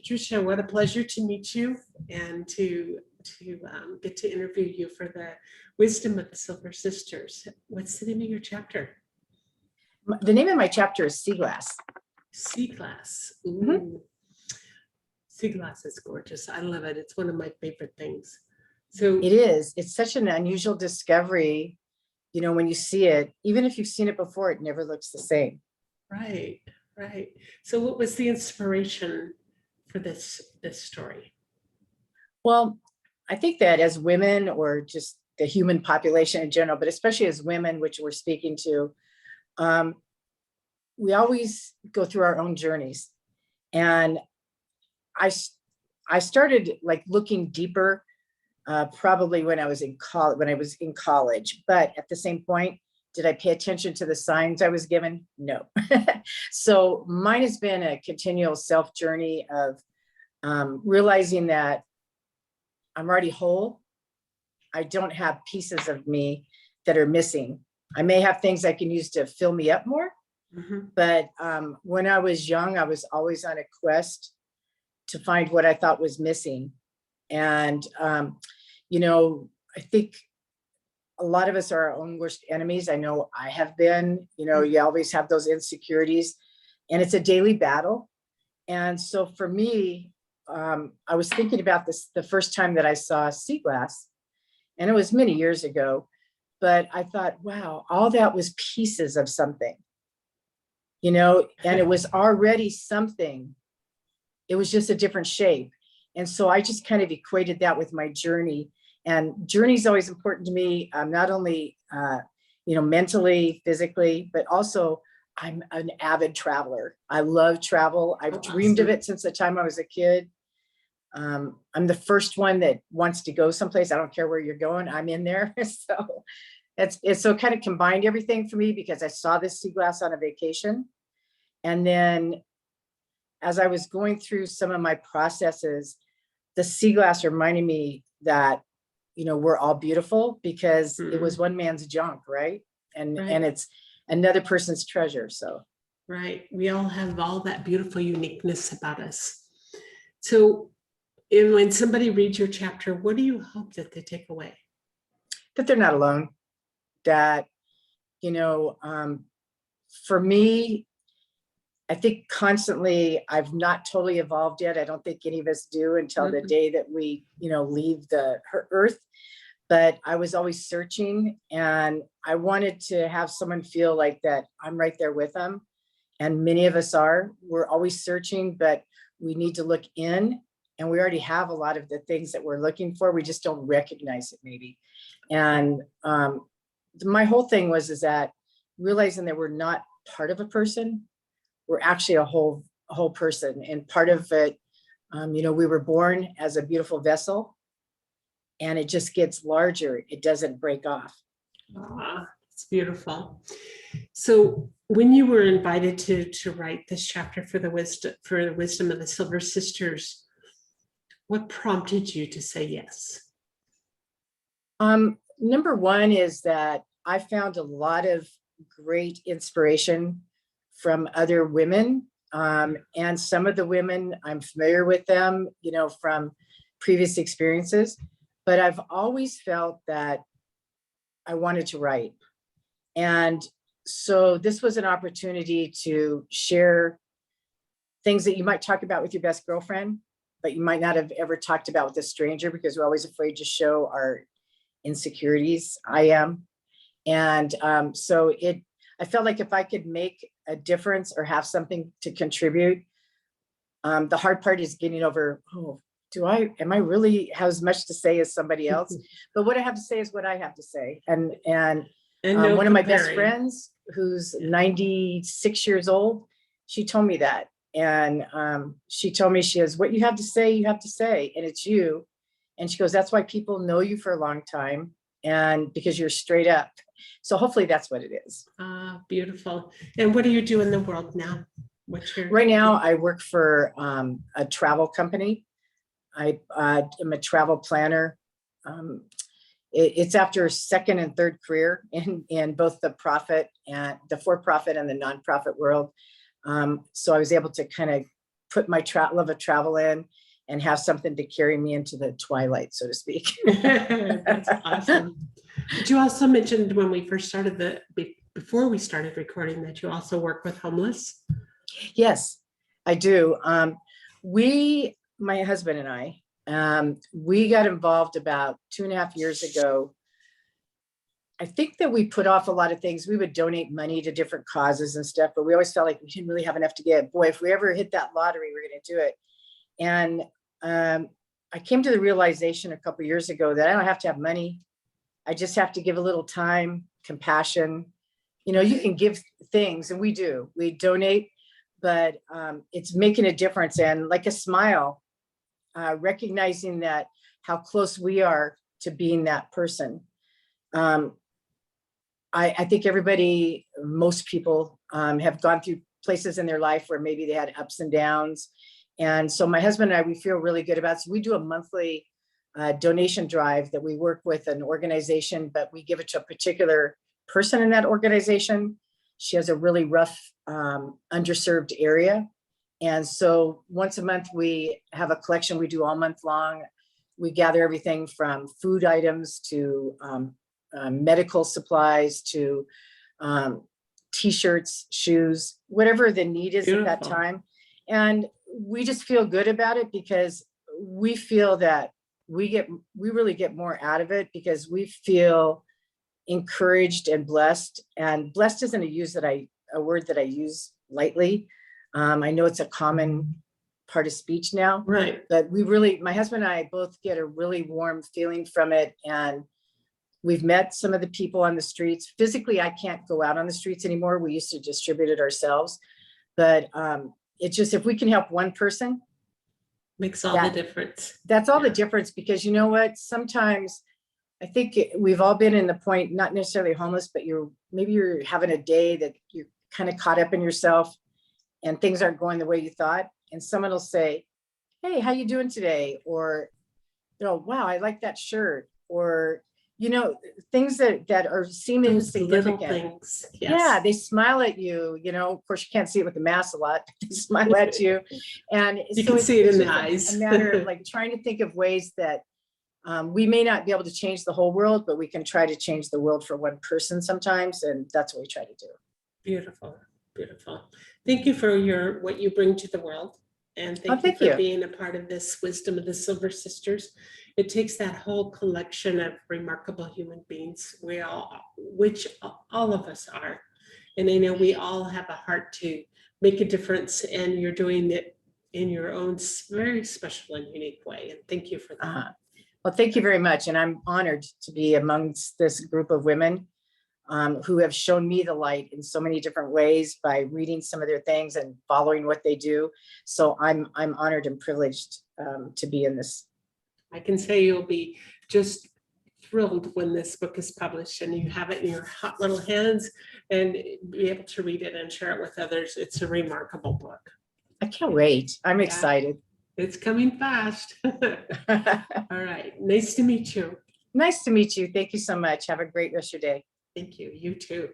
Patricia, what a pleasure to meet you and to get to interview you for the Wisdom of the Silver Sisters. What's the name of your chapter? The name of my chapter is Sea Glass. Sea Glass. Ooh. Mm-hmm. Sea Glass is gorgeous. I love it. It's one of my favorite things. So it is. It's such an unusual discovery. You know, when you see it, even if you've seen it before, it never looks the same. Right, right. So what was the inspiration for this story? Well, I think that as women, or just the human population in general, but especially as women, which we're speaking to, we always go through our own journeys. And I started like looking deeper, probably when I was in college. But at the same point, did I pay attention to the signs I was given? No. So mine has been a continual self journey of realizing that I'm already whole. I don't have pieces of me that are missing. I may have things I can use to fill me up more. Mm-hmm. But when I was young, I was always on a quest to find what I thought was missing. And, you know, I think a lot of us are our own worst enemies. I know I have been. You know, you always have those insecurities, and it's a daily battle. And so for me, I was thinking about this the first time that I saw sea glass, and it was many years ago, but I thought, wow, all that was pieces of something, you know, and it was already something. It was just a different shape. And so I just kind of equated that with my journey. And journey is always important to me, not only, you know, mentally, physically, but also I'm an avid traveler. I love travel. I've dreamed of it since the time I was a kid. I'm the first one that wants to go someplace. I don't care where you're going, I'm in there. So it's so kind of combined everything for me, because I saw this sea glass on a vacation. And then as I was going through some of my processes, the sea glass reminded me that, you know, we're all beautiful, because it was one man's junk, right? And it's another person's treasure. So right, we all have all that beautiful uniqueness about us. So when somebody reads your chapter, what do you hope that they take away? That they're not alone. That, you know, for me, I think constantly, I've not totally evolved yet. I don't think any of us do until the day that we, you know, leave the earth. But I was always searching, and I wanted to have someone feel like that I'm right there with them. And many of us are. We're always searching, but we need to look in, and we already have a lot of the things that we're looking for. We just don't recognize it maybe. And my whole thing is that realizing that we're not part of a person, we're actually a whole person. And part of it, you know, we were born as a beautiful vessel, and it just gets larger. It doesn't break off. Ah, it's beautiful. So when you were invited to write this chapter for the wisdom of the Silver Sisters, what prompted you to say yes? Number one is that I found a lot of great inspiration from other women. And some of the women, I'm familiar with them, you know, from previous experiences, but I've always felt that I wanted to write. And so this was an opportunity to share things that you might talk about with your best girlfriend, but you might not have ever talked about with a stranger, because we're always afraid to show our insecurities. I am. And so I felt like if I could make a difference or have something to contribute, the hard part is getting over, am I really have as much to say as somebody else? But what I have to say is what I have to say. And no one of my best friends, who's 96 years old, she told me that. And she told me, she goes, what you have to say, and it's you. And she goes, that's why people know you for a long time, and because you're straight up. So hopefully that's what it is. Beautiful. And what do you do in the world now? Right now, I work for a travel company. I am a travel planner. It's after second and third career in both the for-profit and the nonprofit world. So I was able to kind of put my love of travel in and have something to carry me into the twilight, so to speak. That's awesome. But you also mentioned when we first started before we started recording, that you also work with homeless. Yes, I do. My husband and I, we got involved about 2.5 years ago. I think that we put off a lot of things. We would donate money to different causes and stuff, but we always felt like we didn't really have enough to give. Boy, if we ever hit that lottery, we're going to do it. And I came to the realization a couple of years ago that I don't have to have money. I just have to give a little time, compassion. You know, you can give things, and we do. We donate, but it's making a difference. And like a smile, recognizing that how close we are to being that person. I think most people have gone through places in their life where maybe they had ups and downs. And so my husband and I, we feel really good about it. So we do a monthly donation drive that we work with an organization, but we give it to a particular person in that organization. She has a really rough, underserved area. And so once a month, we have a collection we do all month long. We gather everything from food items to medical supplies to T-shirts, shoes, whatever the need is at that time. And we just feel good about it because we feel that we really get more out of it because we feel encouraged and blessed. And blessed isn't a word that I use lightly. I know it's a common part of speech now, right? But my husband and I both get a really warm feeling from it. And we've met some of the people on the streets. Physically, I can't go out on the streets anymore. We used to distribute it ourselves, but it's just, if we can help one person, makes all the difference. That's all the difference, because you know what? Sometimes I think we've all been in the point, not necessarily homeless, but maybe you're having a day that you're kind of caught up in yourself and things aren't going the way you thought. And someone will say, "Hey, how you doing today?" Or, "Wow, I like that shirt." Or, things that are seem insignificant. Things. Yes. Yeah, they smile at you. Of course, you can't see it with the mask a lot. They smile at you, and you can see it in the eyes. A matter of like trying to think of ways that we may not be able to change the whole world, but we can try to change the world for one person sometimes, and that's what we try to do. Beautiful, beautiful. Thank you for what you bring to the world, and thank you for being a part of this Wisdom of the Silver Sisters. It takes that whole collection of remarkable human beings, which all of us are. And I know we all have a heart to make a difference, and you're doing it in your own very special and unique way. And thank you for that. Well, thank you very much. And I'm honored to be amongst this group of women who have shown me the light in so many different ways by reading some of their things and following what they do. So I'm honored and privileged to be in this. I can say you'll be just thrilled when this book is published and you have it in your hot little hands and be able to read it and share it with others. It's a remarkable book. I can't wait. I'm excited. It's coming fast. All right. Nice to meet you. Nice to meet you. Thank you so much. Have a great rest of your day. Thank you. You too.